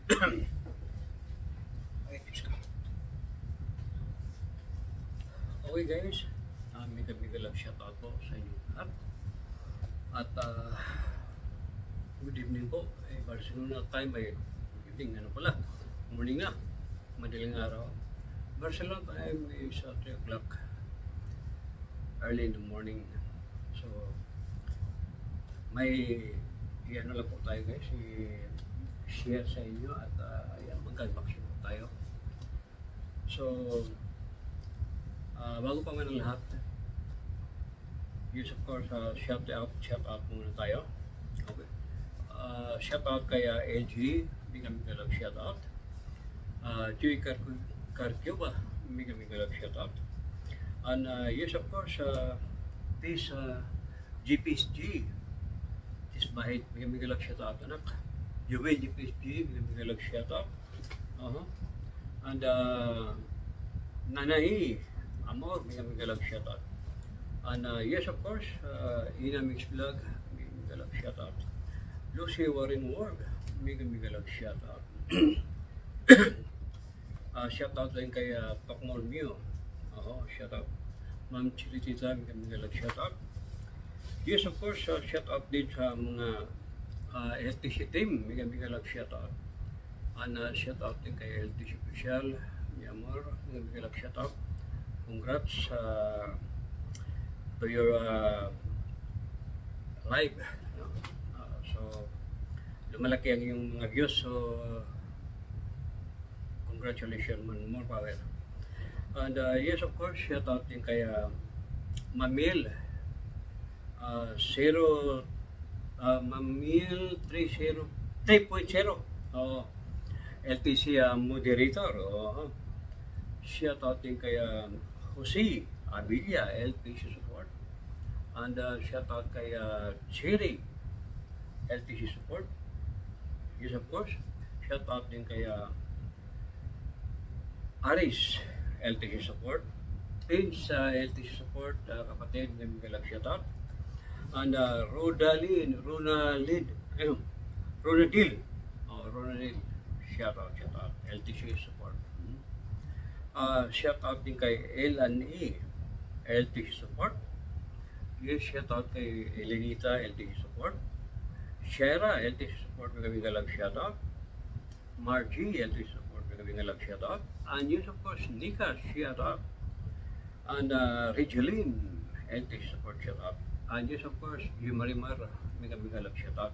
Okay guys, mega love shoutout po sa inyo lahat. At good evening po. Barcelona time ay good evening, ano pala, morning na, madaling araw. Barcelona time is 3 o'clock early in the morning. So may ano lang po tayo guys, i-share sa inyo at mag-unboxing po tayo. So bago pa man ang lahat, yes of course, shout out muna tayo. Okay. Shout out kay LG, mega love shout out. Joy Carcuba, mega love shout out. And yes of course, this GPSG, this Bahit, mega love shout out anak. Joel GPSG, mega love shout out. And Nanay Amor, mega love shout out. And yes of course, Ina Mix Vlog, mega love shout out. Lucy Warren Ward, mega love shout out. Shout out din kay Tokmol Mio. Shout out. Ma'am Chilitita, mega love shout out. Yes of course, shout out din sa mga LTC team, mega love shout out. And shout out din kay LTC official, Amor, mega love shout out. Congrats to your live. So lumalaki ang yung mga views, so congratulations, more power. And yes of course, shout out din kay Mamil Mamil 3.0 LTC moderator. Shout out din kay Jose Abilia, LTC support. And shout out kay Cherry, LTC support. Yes of course, shout out din kay Aris, LTC support. Pins, LTC support, kapatid, mega love shout out. And Ronaldil, shout out, LTC support. Shout out din kay L&E, LTC support. Yes, shout out kay Elenita, LTC support. Shera, LTC support, mega love shout out. Margie, LTC support, mega love shout out. And yes of course, Nika, shout out. And Regeline, LTC support, shout out. And yes of course, Yumarimar, mega love shout out.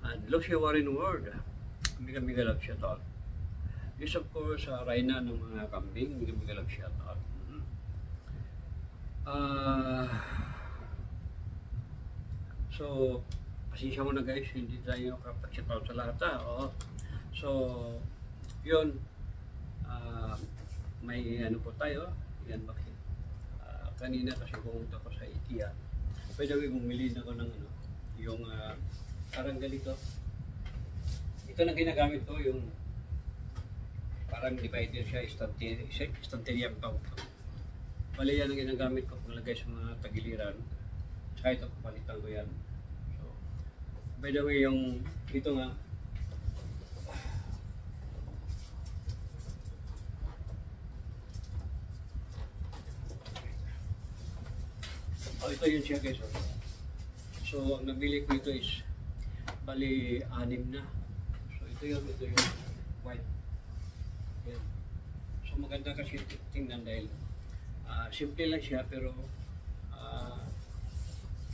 And Lucy Warren Ward, mega love shout out. Yes of course, Raina ng mga kambing, mega love shout out. So pasensya mo na guys, hindi tayo kapag-shout out sa lahat. So yun, may ano po tayo, yan bakit kanina kasi pumunta ko sa IKEA. Pwede bumili na ko ng ano, yung parang ganito. Ito na ginagamit ko, yung parang divider siya, estanteria pa. Bali yan ang ginagamit ko panglagay sa mga tagiliran. Saka ito, palitan ko yan. So, by the way, yung ito nga, ito yun siya guys. So ang nabili ko ito is bali 6 na. So ito yung white. Yan. So maganda kasi tingnan dahil simple lang siya pero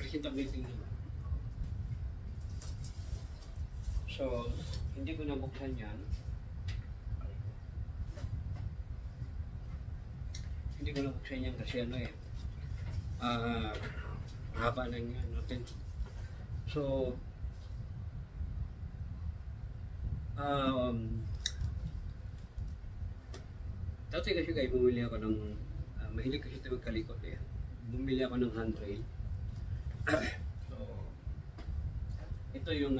presentable tingnan. So hindi ko nabuksan yan. Hindi ko nabuksan yan kasi ano haba na nga natin. So dati kasi kayo bumili ako ng mahilig kasi ito magkalikot eh. Bumili ako ng handrail. So ito yung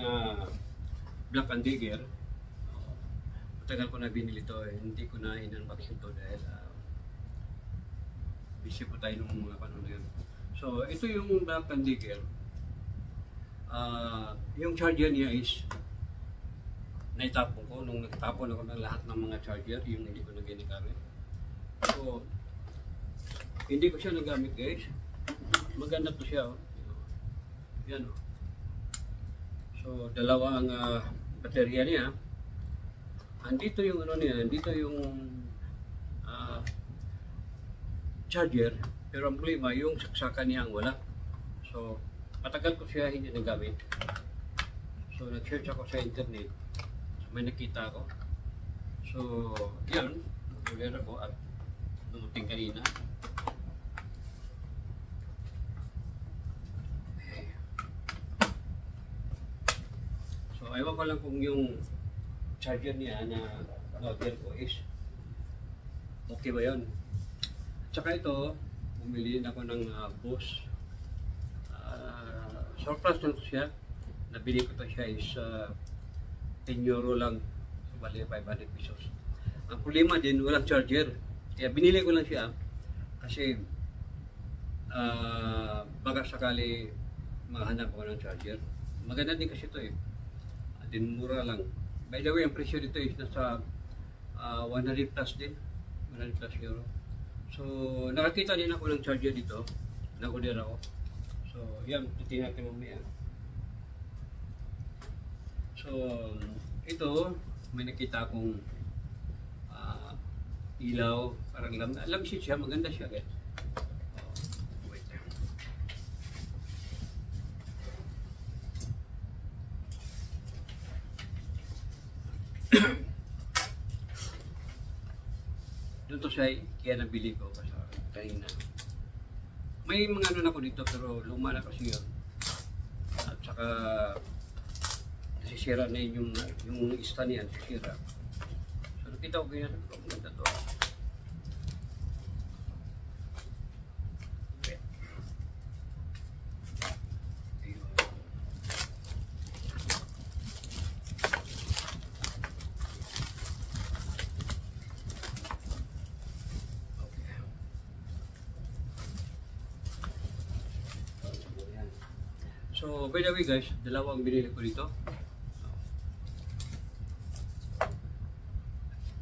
Black & Decker. Matagal ko na binili ito eh. Hindi ko na in-unbox ito dahil busy po tayo ng mga panahon na yun. So ito yung Black & Decker. Yung charger niya is naitapon ko nung nagtapon ako ng lahat ng mga charger, yung hindi ko na ginagamit. So, hindi ko siya nagamit guys. Maganda to siya. Oh. Yan oh. So, dalawa ang baterya niya. Andito yung ano niya, andito yung charger, pero ang problema yung saksakan niya ang wala. So, matagal ko siya hindi nagamit. So, nag-search ako sa internet. So, may nakita ako. So, yun, nag-order ako at dumating kanina. So, ewan ko lang kung yung charger niya na order ko is okay ba yun. Tsaka ito, bumili ako ng Bose. Surplus lang siya. Nabili ko to siya is 10 euro lang. So, bali 500 pesos. Ang problema din, walang charger. Kaya binili ko lang siya kasi baka sakali mahanap ko ng charger. Maganda din kasi ito eh. Din mura lang. By the way, ang presyo dito is nasa 100 plus din. 100 plus euro. So, nakakita din ako ng charger dito. Nag-order ako. So, yan. Titingnan natin mamaya. So, ito, may nakita akong ilaw. Parang lamsit siya. Maganda siya, guys. Wait. Doon to siya, kaya nabili ko kasi kanina. May mga ano na ko dito pero luma na kasi yun. At saka nasisira na yun yung stand niyan, nasisira. So nakita ko ganyan, maganda to. So, by the way guys, dalawang binili ko dito.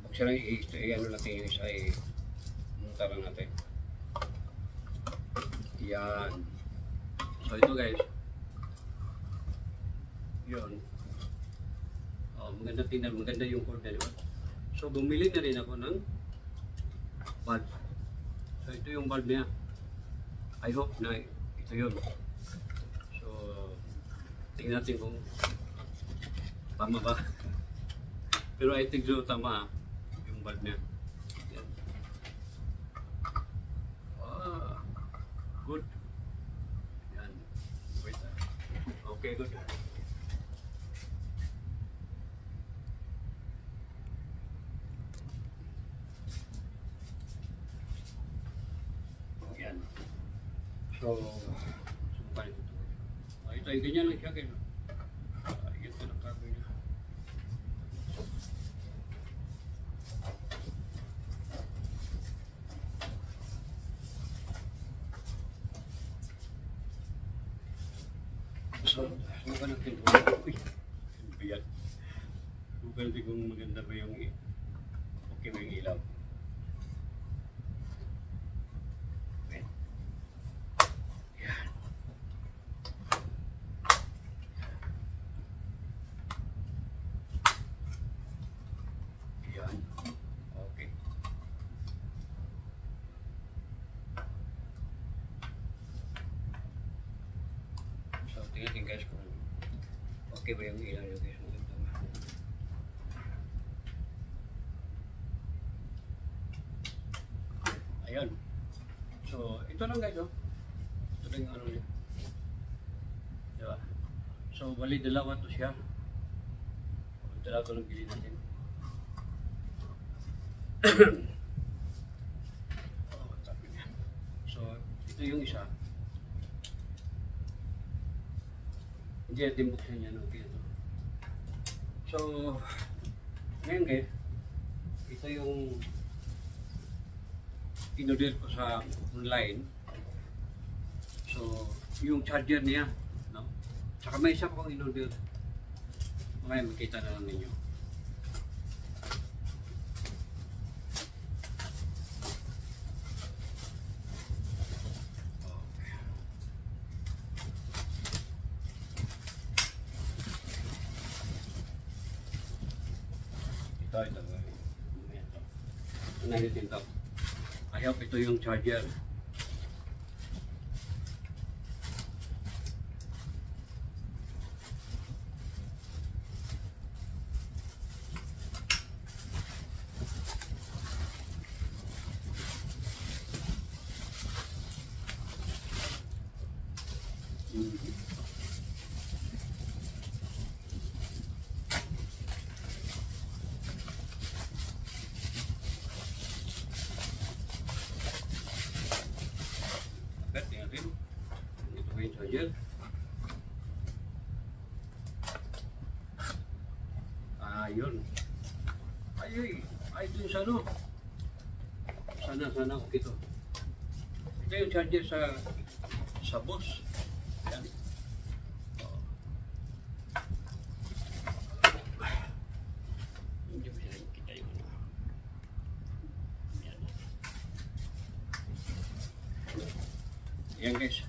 Buksan lang i-ano natin yung isa ay munta lang natin. Yan. So, ito guys. Yun. Oh, maganda tingnan, maganda yung cord na, di ba? So, bumili na rin ako ng bulb. So, ito yung bulb niya. I hope na ito yun. Tingnan natin kung tama ba. Pero I think so, tama yung bulb niya. Yan. Good. Yan. Wait. Okay, good. Yan. So, subukan ito. Ito ay ganyan lang siya kayo. Ito lang kago niya. So, subukan natin kung biyan. Subukan natin kung maganda ba yung okay ba yung ilaw. Okay. So, tingnan guys kung okay ba yung ilaw nyo guys. Maganda ba? Ayun. So, ito lang guys oh. Ito lang yung ano nyo. Diba? So, bali dalawa to siya. Dalawa to lang bilhin natin. So, ito yung isa. Hindi natin buksan yan. Okay ito. So, ngayon guys, ito yung in-order ko sa online. So, yung charger niya, no? Saka may isa pang in-order. Ngayon, makita na lang ninyo. Ito. Mamaya ito. Unahin ito. I hope ito yung charger. Tingnan natin. Ito ba yung charger? Yun. Ay, ito yung sa ano. Sana okay to. Ito yung charger sa bus. Yan. Hindi mo siya kita yung ano. Yan. Yan guys.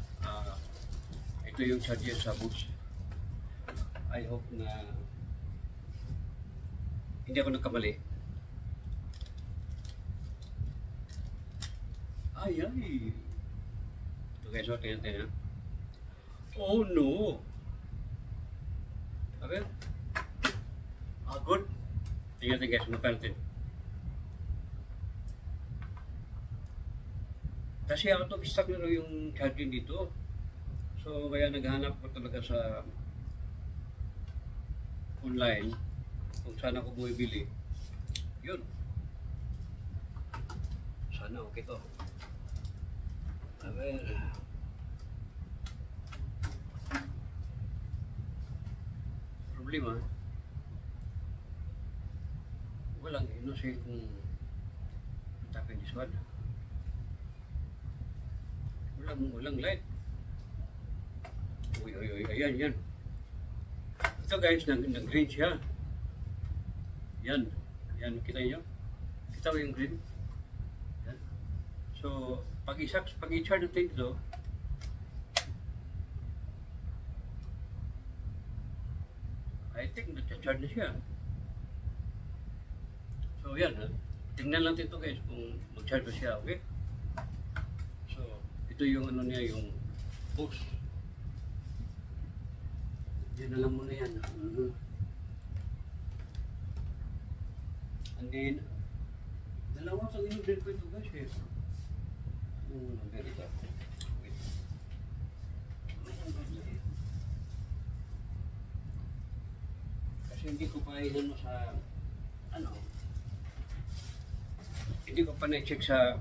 Ito yung charger sa bus. I hope na hindi ako nagkamali. Ay. Ito guys, tingnan. Oh no! Okay? Good. Tingnan guys, mapantin. Kasi out of stock na yung charging dito. So, kaya naghanap ko talaga sa online kung saan ako bumibili. Yun. Sana okay to. A ver. Problema. Walang no sé kung tapin this one. Walang light. Uy, ayan. Ito guys, nag-green siya. Yan, kita niyo? Kita mo yung green? Yan. So, pag i-charge natin ito, I think nag-charge na siya. So, yan. Tingnan lang ito guys kung mag-charge na siya, okay? So, ito yung ano niya, yung boost. Yan na lang muna yan. And then, dalawa sa in-order ko ito guys eh. Ganito. Wait. Kasi hindi ko pa ilan sa ano. Hindi ko pa na-check sa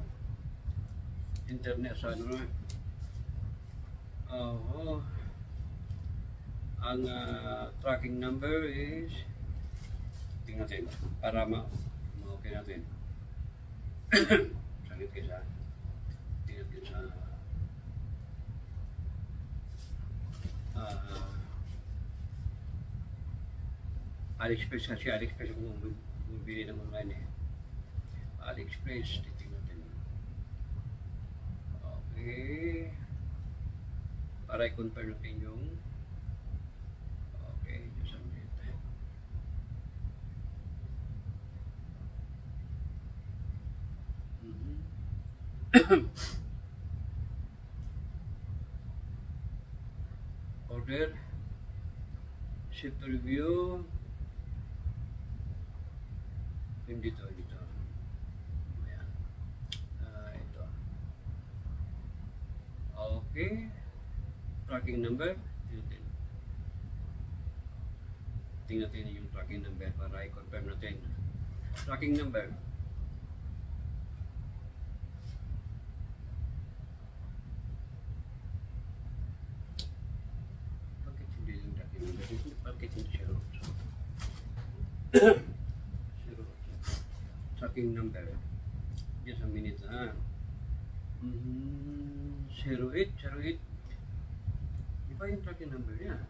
internet sa ano. Ang tracking number is tingnan natin para ma-okay natin. Saglit kayo sa tingnan natin sa AliExpress kasi AliExpress kung bumibili ng online eh. AliExpress, titingnan natin. Okay. Para i-confirm natin yung order, ship to review, dito. Ayan. Ito. Okay. Tracking number. Tingnan natin yung tracking number para i-confirm natin. Tracking number. Bakit hindi siya tracking number. Just a minute na. 08. Di ba yung tracking number niya?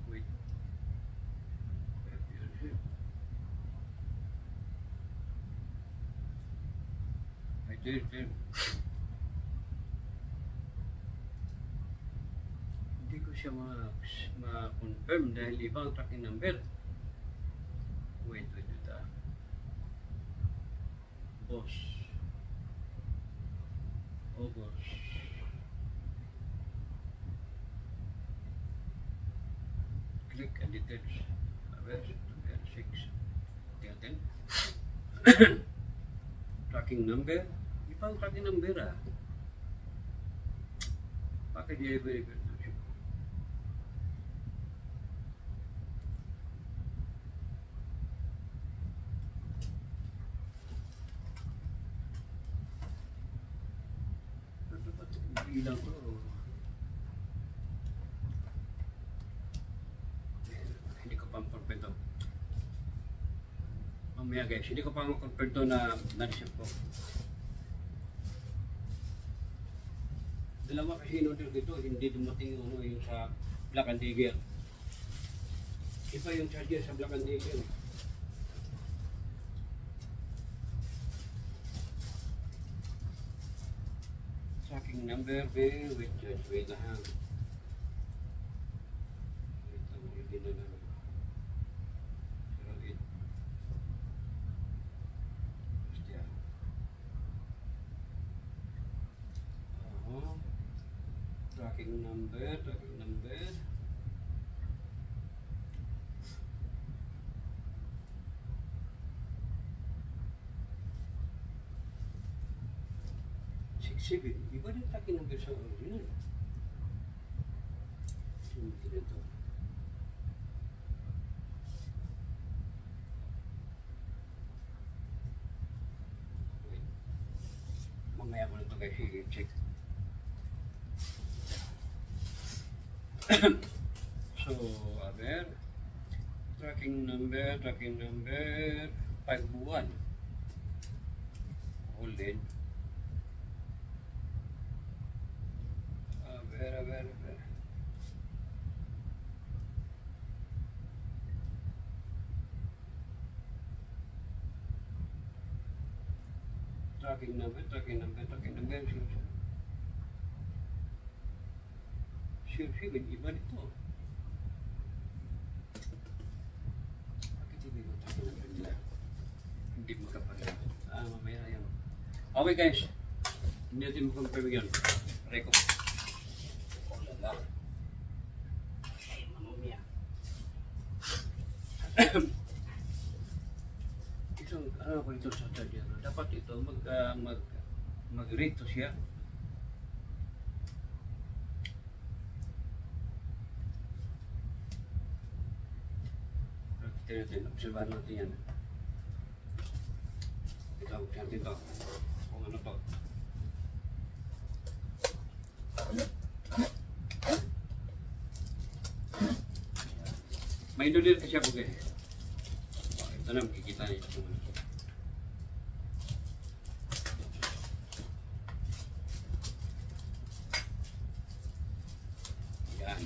Wait. Ito. Hindi ko siya ma-confirm dahil ibang tracking number. Tapos, August. Click and details. Where 6. Tingnan. Tracking number. Di pa ang tracking number ah. Bakit di i-verify? Bilang ko. Hindi ko pang perfecto. Mamaya guys, hindi ko pang perfecto na na-receive ko. Dalawa kasi in-order dito, hindi dumating yung, yung sa Black and Decker. Iba yung charger sa Black and Decker. Tracking number, wait lang. Wait lang, hindi na lang. 08. Basta yan. Tracking number. 7. Iba rin tracking number sa original. Hindi na ito. Wait. Mamaya ko na ito guys i-check. So, aber tracking number 5 buwan. Hold in. Aber. Tracking number. Sure, iba nito. Bakit hindi mo tracking number nila? Hindi mo kapalit. Mamaya yan. Okay guys, hindi natin mo compare yun. Record. Isang ano ko ito sa charger. Dapat ito mag-rate siya. Obserbahan natin yan. Ito, natin ito. Kung ano to. May dolir kasi ako guys. Ito na, makikita niyo kung ano. Yan.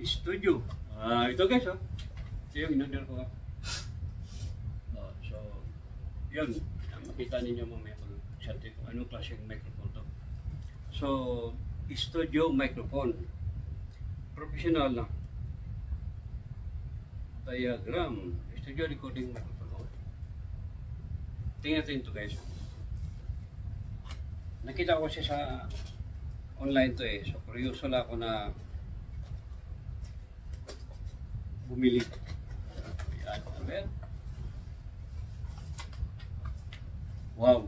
Studio. Ito guys, oh. Ito yung in-order ko. So, yun. Makita ninyo mamaya kung anong klaseng microphone to. So, studio microphone. Professional na. Diagram. Studio recording microphone. Tingnan natin ito guys. Nakita ko siya sa online to eh. So, kuryoso lang ako na bumili. Yan. Amen. Wow.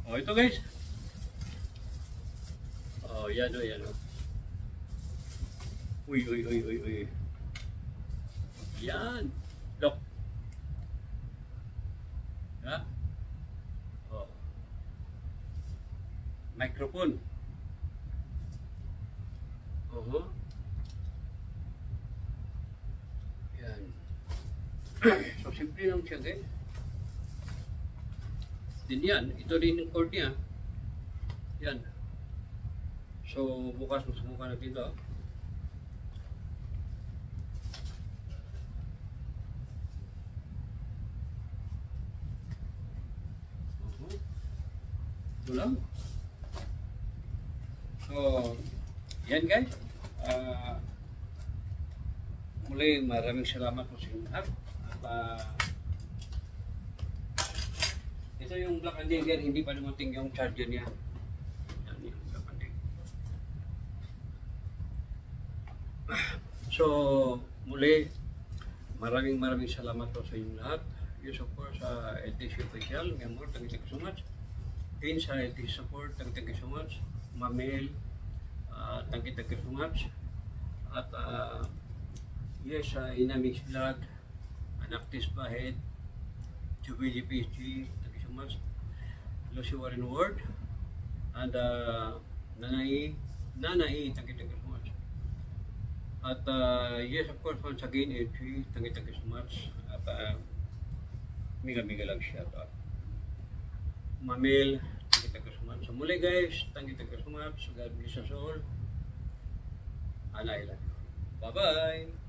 Oh, ito guys. Oh, yan o, yan o. Uy. Yan. Look. Ha? Oh. Microphone. Yan. So, simple lang siya guys. Din yan, ito din yung cord niya. Yan. So, bukas masubukan natin ito. Ito lang. yan guys. Muli, maraming salamat po sa inyo lahat. At ito yung Black and Decker, hindi pa dumating yung charger niya. Yan yung Black and Decker. So, muli, maraming salamat po sa inyo lahat. Your support sa LTC Official, Memor, thank you so much. Din sa LTC Support, thank you so much. Mamel, thank you so much. At yes, Inamix Vlog, Anactis Bahed, Jubilee PSG, thank you so much. Lucy Warren Ward, and Nanay, thank you so much. At yes, of course, once again, LG, thank you so much. At mega lang shout out. Mamil, thank you so much. So muli guys, thank you so much. God bless us all. And I love you. Bye-bye.